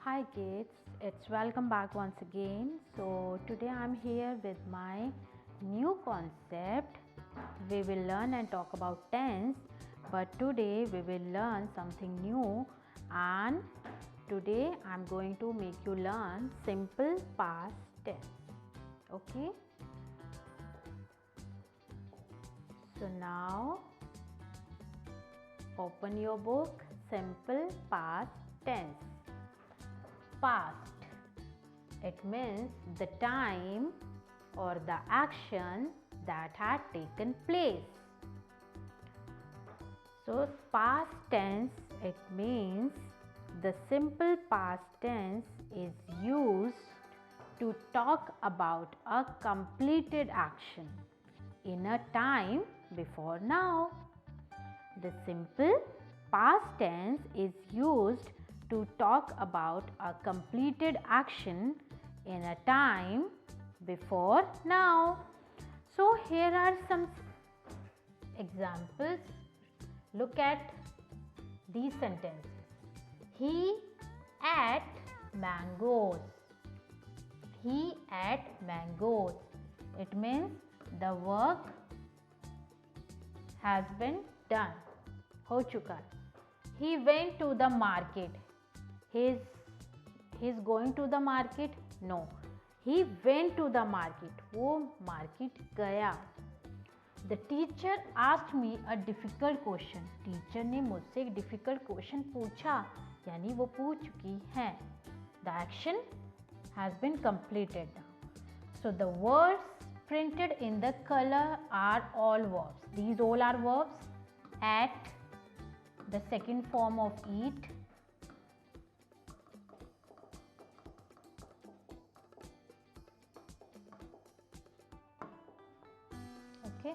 Hi kids, it's welcome back once again. So today I'm here with my new concept. We will learn and talk about tense, but today we will learn something new, and today I'm going to make you learn simple past tense. Okay? So now open your book, simple past tense. Past, it means the time or the action that had taken place. So past tense, it means the simple past tense is used to talk about a completed action in a time before now. The simple past tense is used to talk about a completed action in a time before now. So here are some examples. Look at these sentences. He ate mangoes. He ate mangoes. It means the work has been done. हो चुका है. He went to the market. He's going to the market? No. He went to the market. वो market गया. The teacher asked me a difficult question. Teacher ने मुझसे एक difficult question पूछा, यानी वो पूछ चुकी हैं. The action has been completed now. So the words printed in the color are all verbs. These all are verbs. At, the second form of eat. Okay.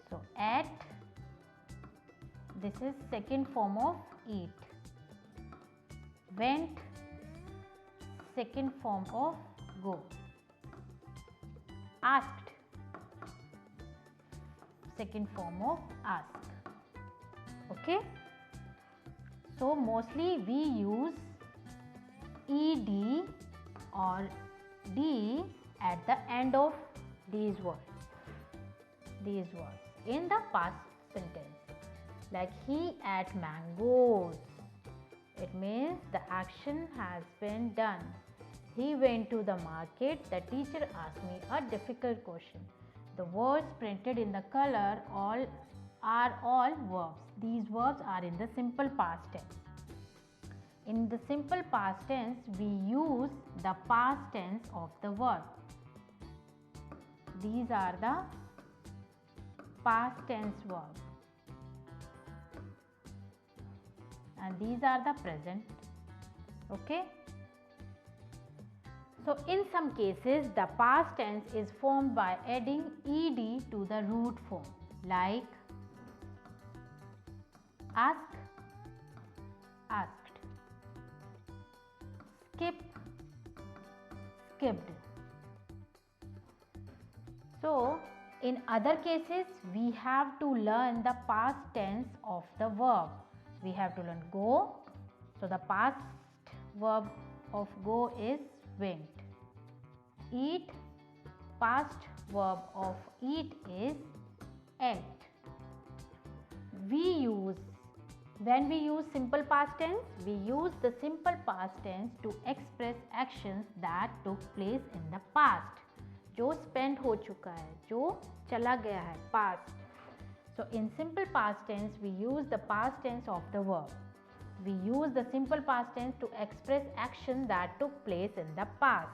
So at, this is second form of eat. Went, second form of go. Asked, second form of ask. Okay. So mostly we use ed or d at the end of these words in the past sentence. Like he ate mangoes. It means the action has been done. He went to the market. The teacher asked me a difficult question. The words printed in the color are all verbs. These verbs are in the simple past tense. In the simple past tense, we use the past tense of the verb. These are the past tense verbs. And these are the present. Okay. So in some cases the past tense is formed by adding ed to the root form, like ask, asked, skip, skipped. So in other cases we have to learn the past tense of the verb. We have to learn go. So the past verb of go is went. Eat, past verb of eat is ate. When we use simple past tense, we use the simple past tense to express actions that took place in the past. जो spent हो चुका है, जो चला गया है, past. So in simple past tense, we use the past tense of the verb. We use the simple past tense to express action that took place in the past.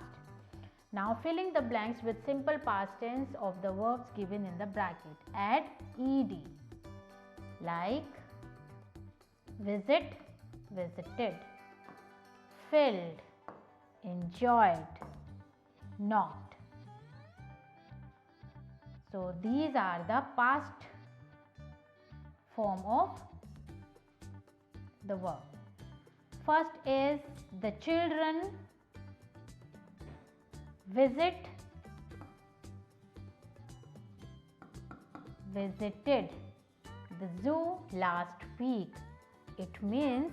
Now filling the blanks with simple past tense of the verbs given in the bracket. Add ed, like visit, visited, filled, enjoyed, knocked. So these are the past form of the verb. First is the children visit visited the zoo last week. It means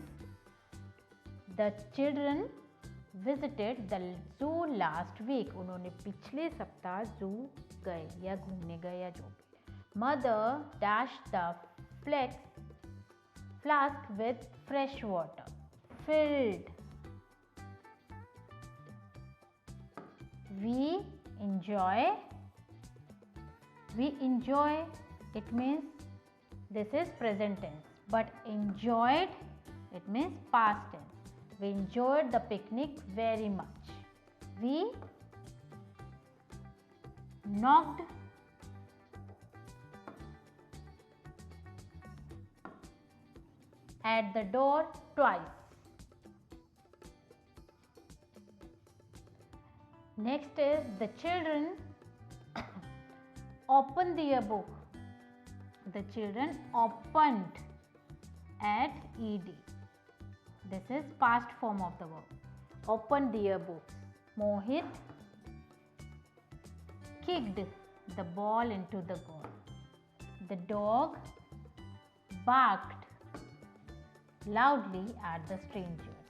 the children visited the zoo last week. उन्होंने पिछले सप्ताह zoo गए या घूमने गए या जो भी. Mother dashed the flask with fresh water. Filled. We enjoy. It means this is present tense, but enjoyed, it means past tense. We enjoyed the picnic very much. We knocked at the door twice. Next is the children opened their book. The children opened at ed. This is past form of the verb. Opened their books. Mohit kicked the ball into the goal. The dog barked loudly at the strangers.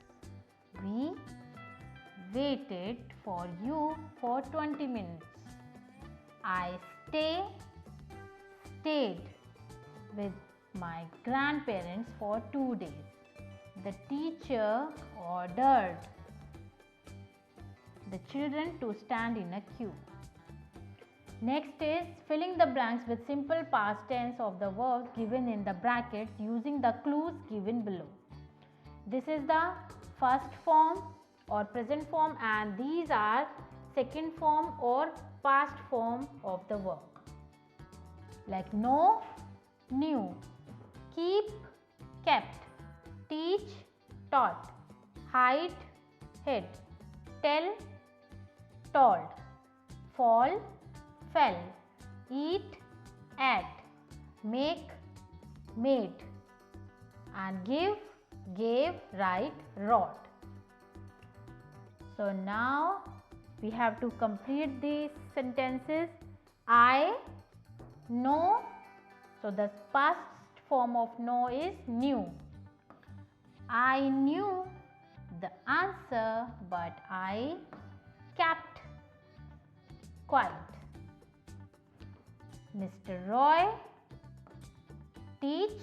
We waited for you for 20 minutes. I stayed with my grandparents for 2 days. The teacher ordered the children to stand in a queue. Next is filling the blanks with simple past tense of the verbs given in the brackets using the clues given below. This is the first form or present form, and these are second form or past form of the verb. Like know, knew, keep, kept, teach, taught, hide, hid, tell, told, fall, fell, eat, ate, make, made, and give, gave, write, wrote. So now we have to complete these sentences. I know. So the past form of know is knew. I knew the answer, but I kept quiet. Mr. Roy teach,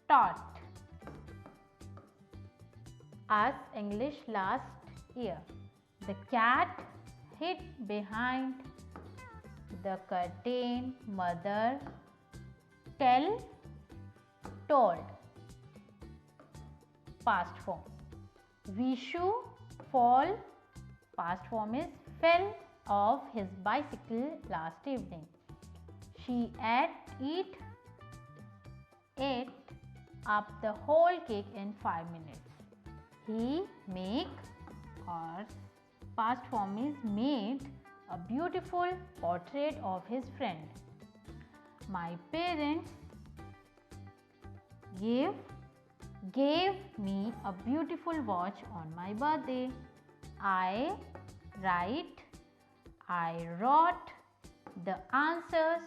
taught us English last year. The cat hid behind the curtain. Mother told. Past form. Vishu fall. Past form is fell off his bicycle last evening. She ate up the whole cake in 5 minutes. He make, or past form is made, a beautiful portrait of his friend. My parents gave me a beautiful watch on my birthday. I wrote the answers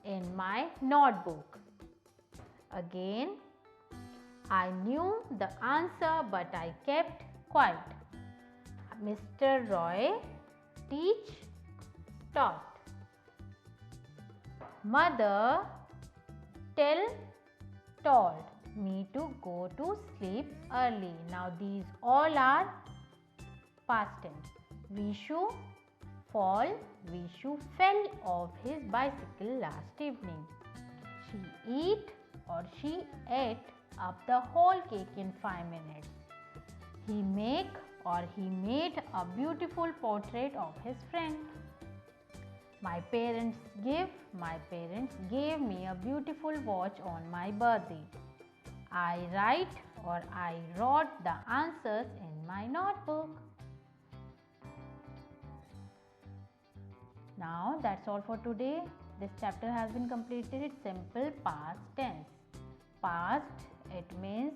in my notebook. Again, I knew the answer, but I kept quiet. Mr. Roy teach, taught. Mother told me to go to sleep early. Now these all are past tense. Vishu fall. Vishu fell off his bicycle last evening. She ate up the whole cake in 5 minutes. He made a beautiful portrait of his friend. My parents gave me a beautiful watch on my birthday. I wrote the answers in my notebook. Now that's all for today. This chapter has been completed. Simple past tense. Past, it means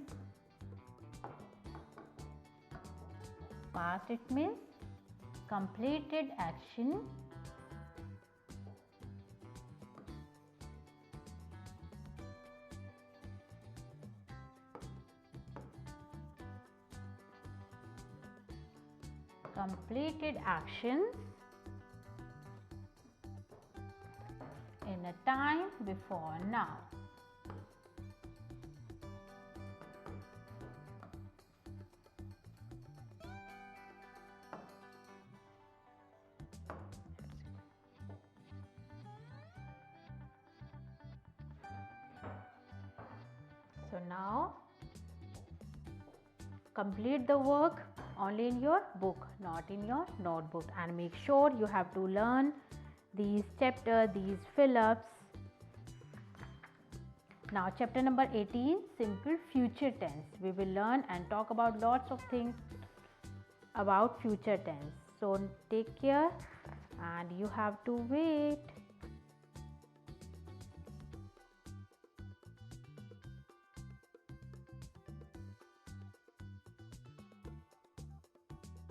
completed action completed actions in a time before now. So now complete the work only in your book, not in your notebook, and make sure you have to learn these chapter, these fill-ups. Now chapter number 18, simple future tense. We will learn and talk about lots of things about future tense. So take care and you have to wait.